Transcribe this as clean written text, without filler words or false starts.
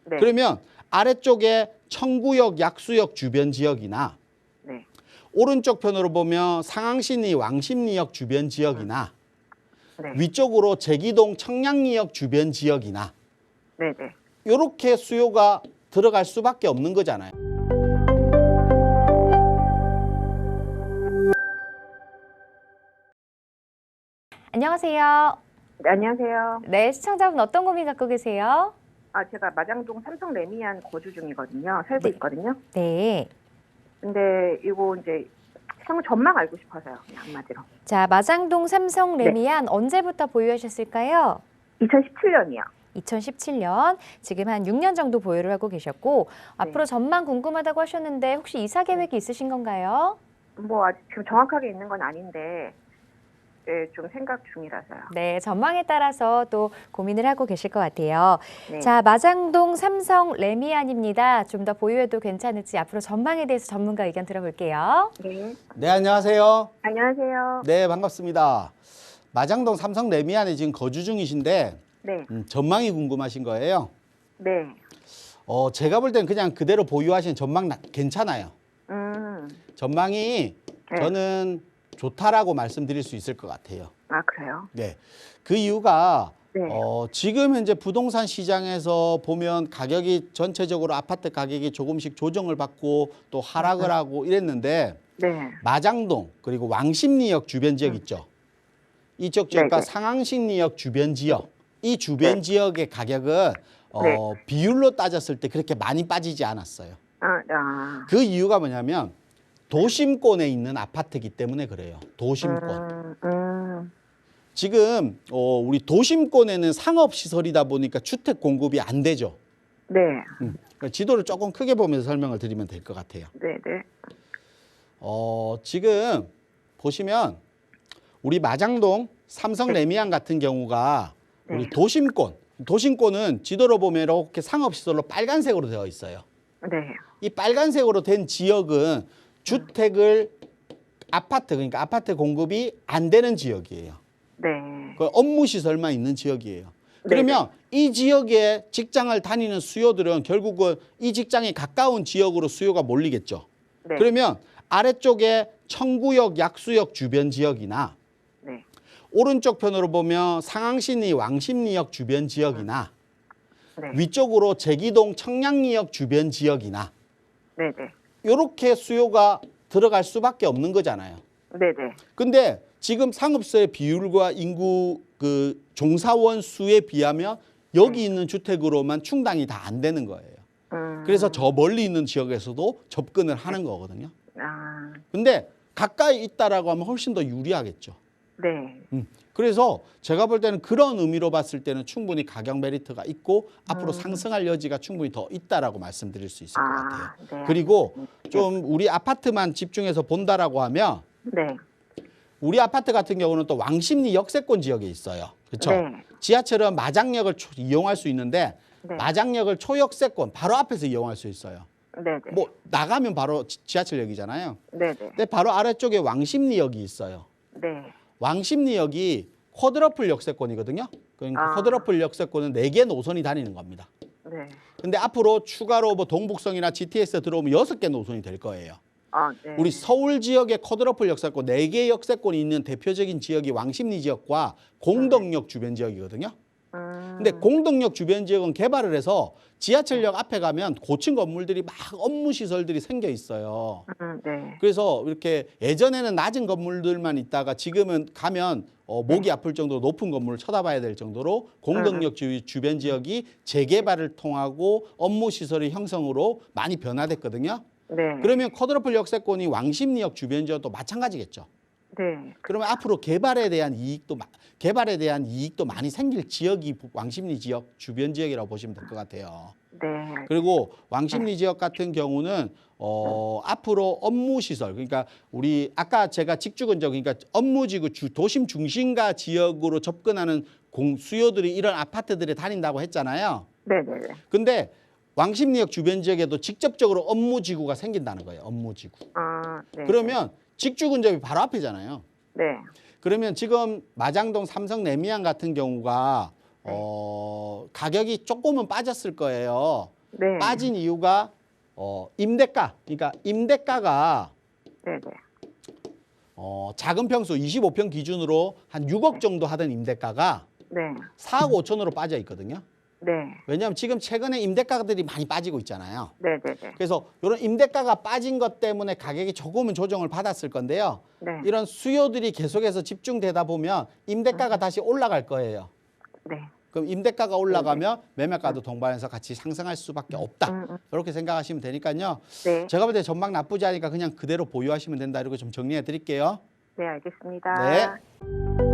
네. 그러면 아래쪽에 청구역, 약수역 주변 지역이나 네. 오른쪽 편으로 보면 상항신리, 왕십리역 주변 지역이나 네. 위쪽으로 제기동, 청량리역 주변 지역이나 네. 네. 이렇게 수요가 들어갈 수밖에 없는 거잖아요. 안녕하세요. 네, 안녕하세요. 네, 시청자분 어떤 고민 갖고 계세요? 제가 마장동 삼성 레미안 거주 중이거든요. 살고 네. 있거든요. 네. 근데 이거 이제 전망 알고 싶어서요. 그냥 한마디로. 자, 마장동 삼성 네. 레미안 언제부터 보유하셨을까요? 2017년이요. 2017년, 지금 한 6년 정도 보유를 하고 계셨고, 네. 앞으로 전망 궁금하다고 하셨는데 혹시 이사 계획이 있으신 건가요? 뭐 아직 지금 정확하게 있는 건 아닌데 좀 생각 중이라서요. 네, 전망에 따라서 또 고민을 하고 계실 것 같아요. 네. 자, 마장동 삼성 레미안입니다. 좀 더 보유해도 괜찮을지 앞으로 전망에 대해서 전문가 의견 들어볼게요. 네. 네, 안녕하세요. 안녕하세요. 네, 반갑습니다. 마장동 삼성 레미안에 지금 거주 중이신데 네. 전망이 궁금하신 거예요. 네. 제가 볼 때는 그냥 그대로 보유하시는 전망 괜찮아요. 전망이 네. 저는 좋다라고 말씀드릴 수 있을 것 같아요. 아, 그래요? 네. 그 이유가 네. 지금 현재 부동산 시장에서 보면 가격이 전체적으로 아파트 가격이 조금씩 조정을 받고 또 하락을 하고 이랬는데 네. 마장동 그리고 왕십리역 주변 지역 있죠. 이쪽 지역과 네, 네. 상항신리역 주변 지역 이 주변 네. 지역의 가격은 네. 비율로 따졌을 때 그렇게 많이 빠지지 않았어요. 그 이유가 뭐냐면 도심권에 있는 아파트이기 때문에 그래요. 도심권. 지금 우리 도심권에는 상업시설이다 보니까 주택 공급이 안 되죠. 네. 그러니까 지도를 조금 크게 보면서 설명을 드리면 될 것 같아요. 네. 네. 지금 보시면 우리 마장동 삼성 네. 레미안 같은 경우가 네. 우리 도심권은 지도로 보면 이렇게 상업시설로 빨간색으로 되어 있어요. 네. 이 빨간색으로 된 지역은 주택을 그러니까 아파트 공급이 안 되는 지역이에요. 네. 그 업무 시설만 있는 지역이에요. 그러면 이 지역에 직장을 다니는 수요들은 결국은 이 직장에 가까운 지역으로 수요가 몰리겠죠. 네. 그러면 아래쪽에 청구역, 약수역 주변 지역이나 네. 오른쪽 편으로 보면 상항신리, 왕십리역 주변 지역이나 네. 위쪽으로 제기동, 청량리역 주변 지역이나 네. 네. 이렇게 수요가 들어갈 수밖에 없는 거잖아요. 네. 네. 근데 지금 상업소의 비율과 인구 그 종사원 수에 비하면 여기 있는 주택으로만 충당이 다 안 되는 거예요. 그래서 저 멀리 있는 지역에서도 접근을 하는 거거든요. 근데 가까이 있다라고 하면 훨씬 더 유리하겠죠. 네. 그래서 제가 볼 때는 그런 의미로 봤을 때는 충분히 가격 메리트가 있고 앞으로 상승할 여지가 충분히 더 있다라고 말씀드릴 수 있을 것 같아요. 네. 그리고 좀 우리 아파트만 집중해서 본다라고 하면 네. 우리 아파트 같은 경우는 또 왕십리 역세권 지역에 있어요. 그렇죠? 네. 지하철은 마장역을 이용할 수 있는데 네. 마장역을 초역세권 바로 앞에서 이용할 수 있어요. 네. 네. 뭐 나가면 바로 지하철역이잖아요. 네. 네. 근데 바로 아래쪽에 왕십리역이 있어요. 네. 왕십리역이 쿼드러플 역세권이거든요. 그러니까 쿼드러플 역세권은 4개 노선이 다니는 겁니다. 네. 근데 앞으로 추가로 뭐 동북성이나 GTS 들어오면 6개 노선이 될 거예요. 네. 우리 서울 지역에 쿼드러플 역세권 4개 역세권이 있는 대표적인 지역이 왕십리 지역과 공덕역 주변 지역이거든요. 근데 공덕역 주변 지역은 개발을 해서 지하철역 앞에 가면 고층 건물들이 막 업무 시설들이 생겨 있어요. 네. 그래서 이렇게 예전에는 낮은 건물들만 있다가 지금은 가면 목이 아플 정도로 높은 건물을 쳐다봐야 될 정도로 공덕역 주변 지역이 재개발을 통하고 업무 시설의 형성으로 많이 변화됐거든요. 네. 그러면 쿼드러플 역세권이 왕십리역 주변 지역도 마찬가지겠죠. 네. 그러면 앞으로 개발에 대한 이익도 많이 생길 지역이 왕십리 지역 주변 지역이라고 보시면 될 것 같아요. 네. 그리고 왕십리 지역 같은 경우는 앞으로 업무 시설 그러니까 우리 아까 제가 직주근적 그러니까 업무지구 도심 중심가 지역으로 접근하는 수요들이 이런 아파트들에 다닌다고 했잖아요. 네. 네. 근데 왕십리역 주변 지역에도 직접적으로 업무지구가 생긴다는 거예요. 업무지구. 네. 그러면 직주 근접이 바로 앞이잖아요. 네. 그러면 지금 마장동 삼성 레미안 같은 경우가 가격이 조금은 빠졌을 거예요. 네. 빠진 이유가 임대가, 그러니까 임대가가 네네. 작은 평수 25평 기준으로 한 6억 정도 하던 임대가가 네. 4억 5천으로 빠져 있거든요. 네. 왜냐하면 지금 최근에 임대가들이 많이 빠지고 있잖아요. 네네네. 그래서 이런 임대가가 빠진 것 때문에 가격이 조금은 조정을 받았을 건데요. 네. 이런 수요들이 계속해서 집중되다 보면 임대가가 다시 올라갈 거예요. 네. 그럼 임대가가 올라가면 매매가도 동반해서 같이 상승할 수밖에 없다. 이렇게 생각하시면 되니까요. 네. 제가 볼 때 전망 나쁘지 않으니까 그냥 그대로 보유하시면 된다. 이렇게 좀 정리해 드릴게요. 네, 알겠습니다. 네.